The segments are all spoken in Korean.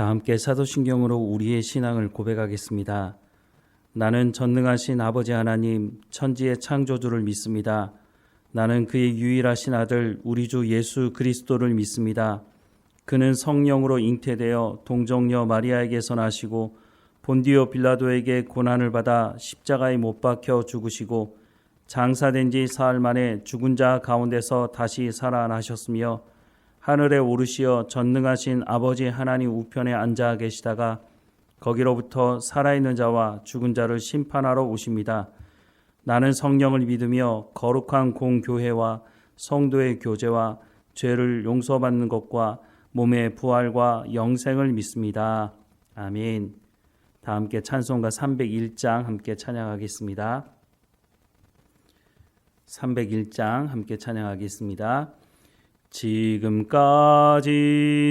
다 함께 사도신경으로 우리의 신앙을 고백하겠습니다. 나는 전능하신 아버지 하나님, 천지의 창조주를 믿습니다. 나는 그의 유일하신 아들 우리 주 예수 그리스도를 믿습니다. 그는 성령으로 잉태되어 동정녀 마리아에게서 나시고 본디오 빌라도에게 고난을 받아 십자가에 못 박혀 죽으시고 장사된 지 사흘 만에 죽은 자 가운데서 다시 살아나셨으며 하늘에 오르시어 전능하신 아버지 하나님 우편에 앉아 계시다가 거기로부터 살아있는 자와 죽은 자를 심판하러 오십니다. 나는 성령을 믿으며 거룩한 공교회와 성도의 교제와 죄를 용서받는 것과 몸의 부활과 영생을 믿습니다. 아멘. 다 함께 찬송가 301장 함께 찬양하겠습니다. 301장 함께 찬양하겠습니다. 지금까지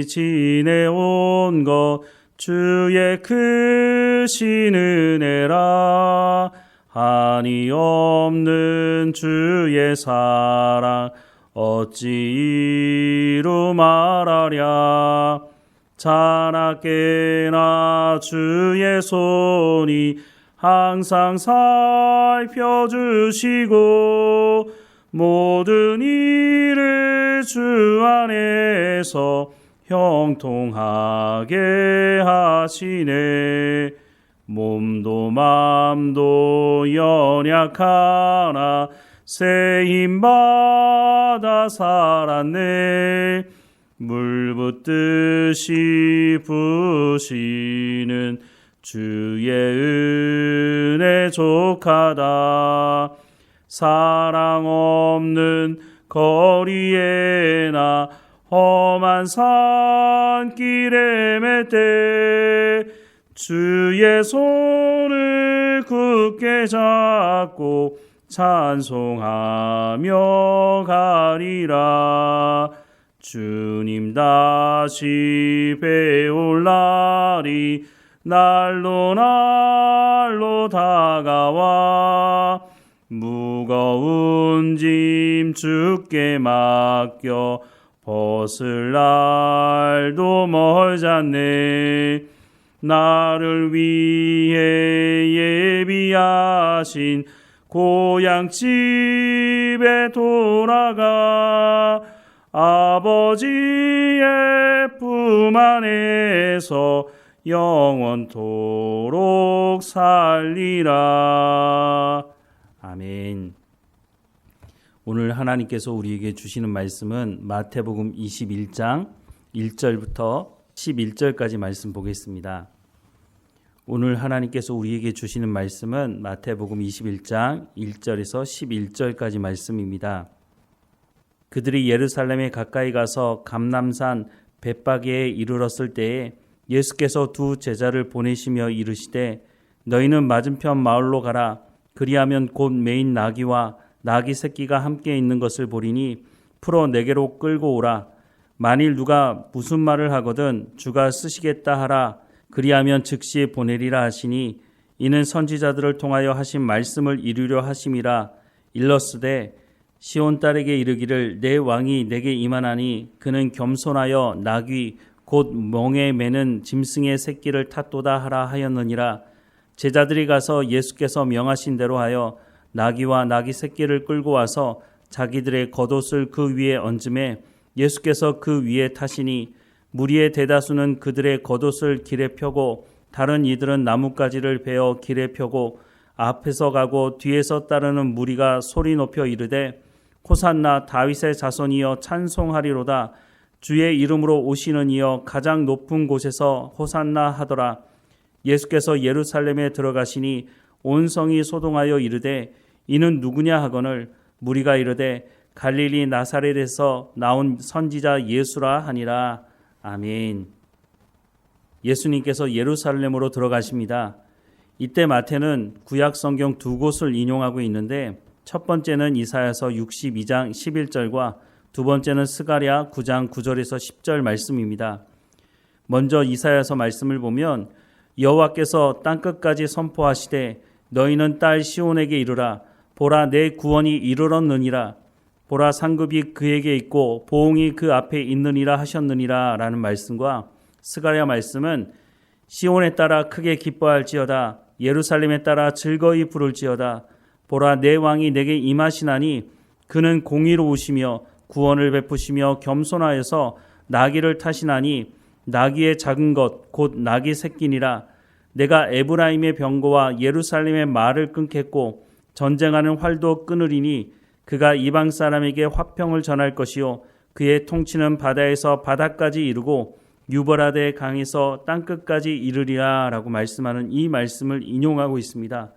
지내온 것 주의 크신 은혜라. 한이 없는 주의 사랑 어찌 이루 말하랴. 자나깨나 주의 손이 항상 살펴주시고 모든 일을 주 안에서 형통하게 하시네. 몸도 맘도 연약하나 새 힘받아 살았네. 물 붓듯이 부시는 주의 은혜 족하다. 사랑 없는 거리에나 험한 산길에 맬 때 주의 손을 굳게 잡고 찬송하며 가리라. 주님 다시 배올 날이 날로 날로 다가와 무거운 짐 주께 맡겨 벗을 날도 멀잖네. 나를 위해 예비하신 고향집에 돌아가 아버지의 품 안에서 영원토록 살리라. 아멘. 오늘 하나님께서 우리에게 주시는 말씀은 마태복음 21장 1절부터 11절까지 말씀 보겠습니다. 오늘 하나님께서 우리에게 주시는 말씀은 마태복음 21장 1절에서 11절까지 말씀입니다. 그들이 예루살렘에 가까이 가서 감람산 벳바게에 이르렀을 때에 예수께서 두 제자를 보내시며 이르시되 너희는 맞은편 마을로 가라. 그리하면 곧 매인 나귀와 나귀 새끼가 함께 있는 것을 보리니 풀어 내게로 끌고 오라. 만일 누가 무슨 말을 하거든 주가 쓰시겠다 하라. 그리하면 즉시 보내리라 하시니 이는 선지자들을 통하여 하신 말씀을 이루려 하심이라. 일렀으되 시온 딸에게 이르기를 내 왕이 내게 임하나니 그는 겸손하여 나귀 곧 멍에 매는 짐승의 새끼를 탔도다 하라 하였느니라. 제자들이 가서 예수께서 명하신 대로 하여 나귀와 나귀 새끼를 끌고 와서 자기들의 겉옷을 그 위에 얹음에 예수께서 그 위에 타시니 무리의 대다수는 그들의 겉옷을 길에 펴고 다른 이들은 나뭇가지를 베어 길에 펴고 앞에서 가고 뒤에서 따르는 무리가 소리 높여 이르되 호산나 다윗의 자손이여 찬송하리로다. 주의 이름으로 오시는 이여 가장 높은 곳에서 호산나 하더라. 예수께서 예루살렘에 들어가시니 온 성이 소동하여 이르되 이는 누구냐 하거늘 무리가 이르되 갈릴리 나사렛에서 나온 선지자 예수라 하니라. 아멘. 예수님께서 예루살렘으로 들어가십니다. 이때 마태는 구약 성경 두 곳을 인용하고 있는데 첫 번째는 이사야서 62장 11절과 두 번째는 스가랴 9장 9절에서 10절 말씀입니다. 먼저 이사야서 말씀을 보면 여호와께서 땅끝까지 선포하시되 너희는 딸 시온에게 이르라. 보라 내 구원이 이르렀느니라. 보라 상급이 그에게 있고 보응이 그 앞에 있느니라 하셨느니라 라는 말씀과 스가랴 말씀은 시온에 따라 크게 기뻐할지어다. 예루살렘에 따라 즐거이 부를지어다. 보라, 내 왕이 내게 임하시나니 그는 공의로우시며 구원을 베푸시며 겸손하여서 나귀를 타시나니 나귀의 작은 것 곧 나귀 새끼니라. 내가 에브라임의 병거와 예루살렘의 말을 끊겠고 전쟁하는 활도 끊으리니 그가 이방 사람에게 화평을 전할 것이요 그의 통치는 바다에서 바다까지 이르고 유버라데 강에서 땅끝까지 이르리라 라고 말씀하는 이 말씀을 인용하고 있습니다.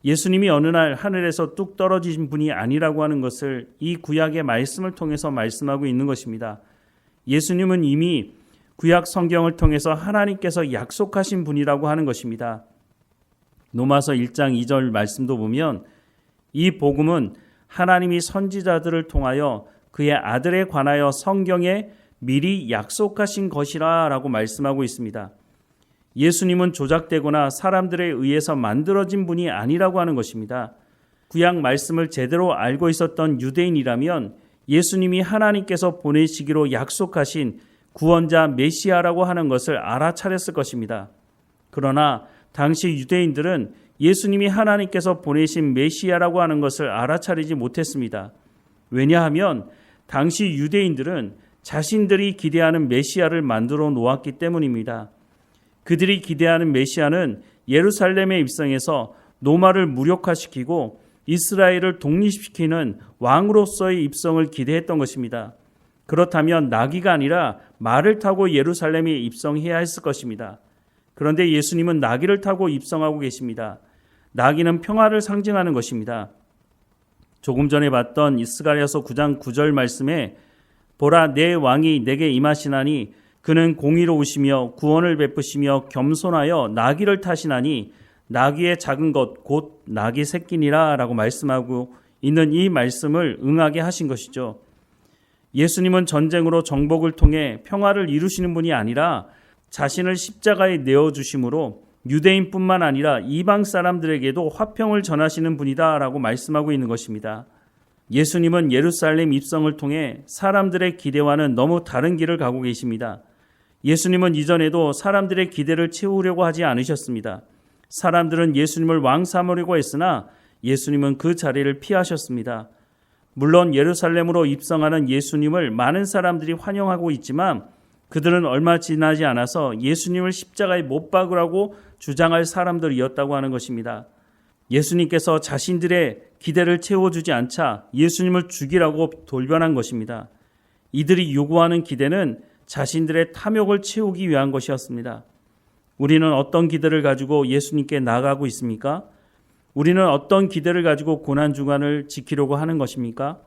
예수님이 어느 날 하늘에서 뚝 떨어지신 분이 아니라고 하는 것을 이 구약의 말씀을 통해서 말씀하고 있는 것입니다. 예수님은 이미 구약 성경을 통해서 하나님께서 약속하신 분이라고 하는 것입니다. 로마서 1장 2절 말씀도 보면 이 복음은 하나님이 선지자들을 통하여 그의 아들에 관하여 성경에 미리 약속하신 것이라 라고 말씀하고 있습니다. 예수님은 조작되거나 사람들에 의해서 만들어진 분이 아니라고 하는 것입니다. 구약 말씀을 제대로 알고 있었던 유대인이라면 예수님이 하나님께서 보내시기로 약속하신 구원자 메시아라고 하는 것을 알아차렸을 것입니다. 그러나 당시 유대인들은 예수님이 하나님께서 보내신 메시아라고 하는 것을 알아차리지 못했습니다. 왜냐하면 당시 유대인들은 자신들이 기대하는 메시아를 만들어 놓았기 때문입니다. 그들이 기대하는 메시아는 예루살렘에 입성해서 노마를 무력화시키고 이스라엘을 독립시키는 왕으로서의 입성을 기대했던 것입니다. 그렇다면 나귀가 아니라 말을 타고 예루살렘에 입성해야 했을 것입니다. 그런데 예수님은 나귀를 타고 입성하고 계십니다. 나귀는 평화를 상징하는 것입니다. 조금 전에 봤던 스가랴서 9장 9절 말씀에 보라, 내 왕이 내게 임하시나니 그는 공의로우시며 구원을 베푸시며 겸손하여 나귀를 타시나니 나귀의 작은 것 곧 나귀 새끼니라 라고 말씀하고 있는 이 말씀을 응하게 하신 것이죠. 예수님은 전쟁으로 정복을 통해 평화를 이루시는 분이 아니라 자신을 십자가에 내어주심으로 유대인뿐만 아니라 이방 사람들에게도 화평을 전하시는 분이다 라고 말씀하고 있는 것입니다. 예수님은 예루살렘 입성을 통해 사람들의 기대와는 너무 다른 길을 가고 계십니다. 예수님은 이전에도 사람들의 기대를 채우려고 하지 않으셨습니다. 사람들은 예수님을 왕 삼으려고 했으나 예수님은 그 자리를 피하셨습니다. 물론 예루살렘으로 입성하는 예수님을 많은 사람들이 환영하고 있지만 그들은 얼마 지나지 않아서 예수님을 십자가에 못 박으라고 주장할 사람들이었다고 하는 것입니다. 예수님께서 자신들의 기대를 채워주지 않자 예수님을 죽이라고 돌변한 것입니다. 이들이 요구하는 기대는 자신들의 탐욕을 채우기 위한 것이었습니다. 우리는 어떤 기대를 가지고 예수님께 나아가고 있습니까? 우리는 어떤 기대를 가지고 고난주간을 지키려고 하는 것입니까?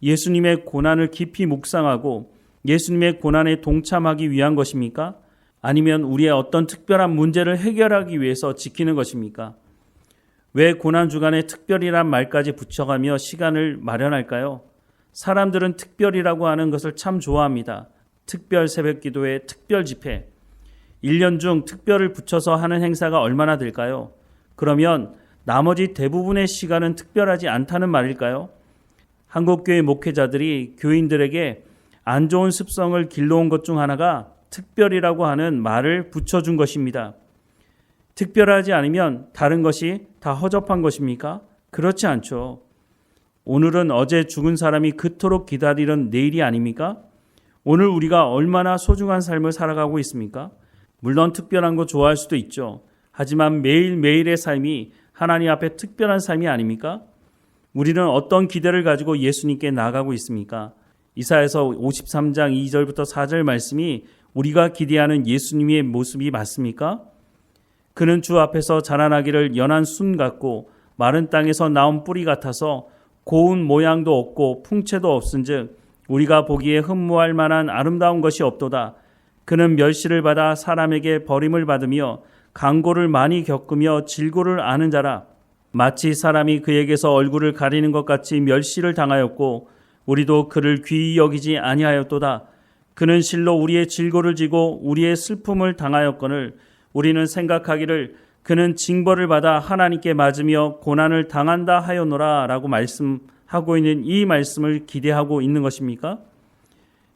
예수님의 고난을 깊이 묵상하고 예수님의 고난에 동참하기 위한 것입니까? 아니면 우리의 어떤 특별한 문제를 해결하기 위해서 지키는 것입니까? 왜 고난주간에 특별이란 말까지 붙여가며 시간을 마련할까요? 사람들은 특별이라고 하는 것을 참 좋아합니다. 특별 새벽기도회, 특별 집회. 1년 중 특별을 붙여서 하는 행사가 얼마나 될까요? 그러면 나머지 대부분의 시간은 특별하지 않다는 말일까요? 한국교회 목회자들이 교인들에게 안 좋은 습성을 길러온 것 중 하나가 특별이라고 하는 말을 붙여준 것입니다. 특별하지 않으면 다른 것이 다 허접한 것입니까? 그렇지 않죠. 오늘은 어제 죽은 사람이 그토록 기다리는 내일이 아닙니까? 오늘 우리가 얼마나 소중한 삶을 살아가고 있습니까? 물론 특별한 거 좋아할 수도 있죠. 하지만 매일매일의 삶이 하나님 앞에 특별한 삶이 아닙니까? 우리는 어떤 기대를 가지고 예수님께 나아가고 있습니까? 이사야서 53장 2절부터 4절 말씀이 우리가 기대하는 예수님의 모습이 맞습니까? 그는 주 앞에서 자라나기를 연한 순 같고 마른 땅에서 나온 뿌리 같아서 고운 모양도 없고 풍채도 없은즉 우리가 보기에 흠모할 만한 아름다운 것이 없도다. 그는 멸시를 받아 사람에게 버림을 받으며 강고를 많이 겪으며 질고를 아는 자라. 마치 사람이 그에게서 얼굴을 가리는 것 같이 멸시를 당하였고 우리도 그를 귀히 여기지 아니하였도다. 그는 실로 우리의 질고를 지고 우리의 슬픔을 당하였거늘 우리는 생각하기를 그는 징벌을 받아 하나님께 맞으며 고난을 당한다 하였노라 라고 말씀하고 있는 이 말씀을 기대하고 있는 것입니까?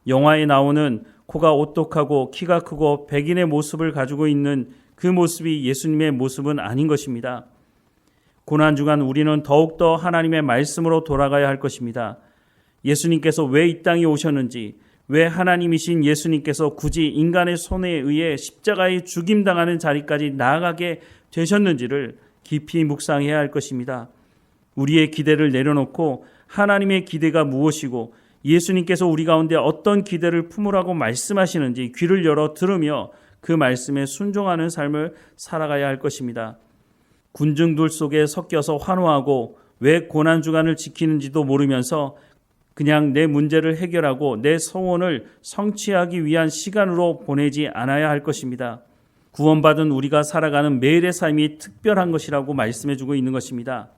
영화에 나오는 코가 오똑하고 키가 크고 백인의 모습을 가지고 있는 그 모습이 예수님의 모습은 아닌 것입니다. 고난주간 우리는 더욱더 하나님의 말씀으로 돌아가야 할 것입니다. 예수님께서 왜 이 땅에 오셨는지, 왜 하나님이신 예수님께서 굳이 인간의 손에 의해 십자가에 죽임당하는 자리까지 나아가게 되셨는지를 깊이 묵상해야 할 것입니다. 우리의 기대를 내려놓고 하나님의 기대가 무엇이고 예수님께서 우리 가운데 어떤 기대를 품으라고 말씀하시는지 귀를 열어 들으며 그 말씀에 순종하는 삶을 살아가야 할 것입니다. 군중들 속에 섞여서 환호하고 왜 고난주간을 지키는지도 모르면서 그냥 내 문제를 해결하고 내 소원을 성취하기 위한 시간으로 보내지 않아야 할 것입니다. 구원받은 우리가 살아가는 매일의 삶이 특별한 것이라고 말씀해주고 있는 것입니다.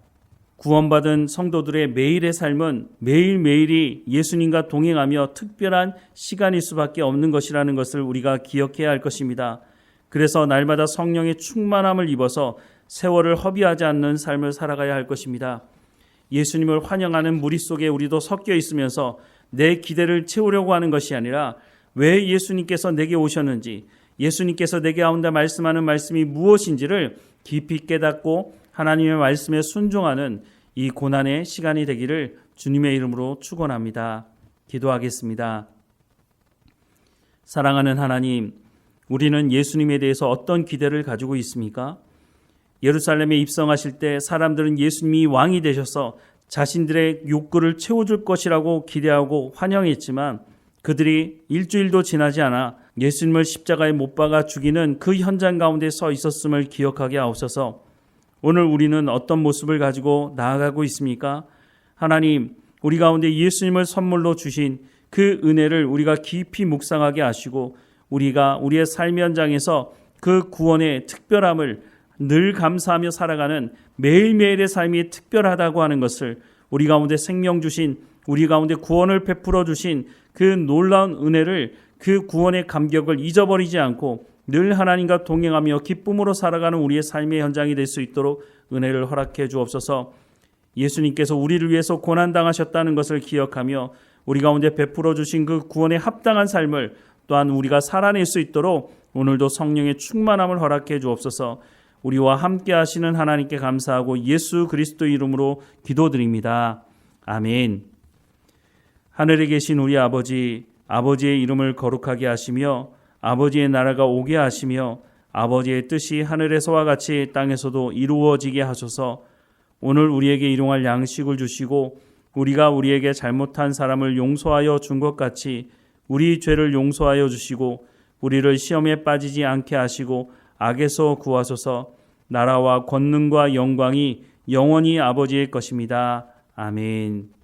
구원받은 성도들의 매일의 삶은 매일매일이 예수님과 동행하며 특별한 시간일 수밖에 없는 것이라는 것을 우리가 기억해야 할 것입니다. 그래서 날마다 성령의 충만함을 입어서 세월을 허비하지 않는 삶을 살아가야 할 것입니다. 예수님을 환영하는 무리 속에 우리도 섞여 있으면서 내 기대를 채우려고 하는 것이 아니라 왜 예수님께서 내게 오셨는지, 예수님께서 내게 가운데 말씀하는 말씀이 무엇인지를 깊이 깨닫고 하나님의 말씀에 순종하는 이 고난의 시간이 되기를 주님의 이름으로 축원합니다. 기도하겠습니다. 사랑하는 하나님, 우리는 예수님에 대해서 어떤 기대를 가지고 있습니까? 예루살렘에 입성하실 때 사람들은 예수님이 왕이 되셔서 자신들의 욕구를 채워줄 것이라고 기대하고 환영했지만 그들이 일주일도 지나지 않아 예수님을 십자가에 못 박아 죽이는 그 현장 가운데 서 있었음을 기억하게 하옵소서. 오늘 우리는 어떤 모습을 가지고 나아가고 있습니까? 하나님, 우리 가운데 예수님을 선물로 주신 그 은혜를 우리가 깊이 묵상하게 하시고 우리가 우리의 삶 현장에서 그 구원의 특별함을 늘 감사하며 살아가는 매일매일의 삶이 특별하다고 하는 것을 우리 가운데 생명 주신, 우리 가운데 구원을 베풀어 주신 그 놀라운 은혜를, 그 구원의 감격을 잊어버리지 않고 늘 하나님과 동행하며 기쁨으로 살아가는 우리의 삶의 현장이 될 수 있도록 은혜를 허락해 주옵소서. 예수님께서 우리를 위해서 고난당하셨다는 것을 기억하며 우리 가운데 베풀어 주신 그 구원에 합당한 삶을 또한 우리가 살아낼 수 있도록 오늘도 성령의 충만함을 허락해 주옵소서. 우리와 함께 하시는 하나님께 감사하고 예수 그리스도 이름으로 기도드립니다. 아멘. 하늘에 계신 우리 아버지, 아버지의 이름을 거룩하게 하시며 아버지의 나라가 오게 하시며 아버지의 뜻이 하늘에서와 같이 땅에서도 이루어지게 하소서. 오늘 우리에게 일용할 양식을 주시고 우리가 우리에게 잘못한 사람을 용서하여 준 것 같이 우리 죄를 용서하여 주시고 우리를 시험에 빠지지 않게 하시고 악에서 구하소서. 나라와 권능과 영광이 영원히 아버지의 것입니다. 아멘.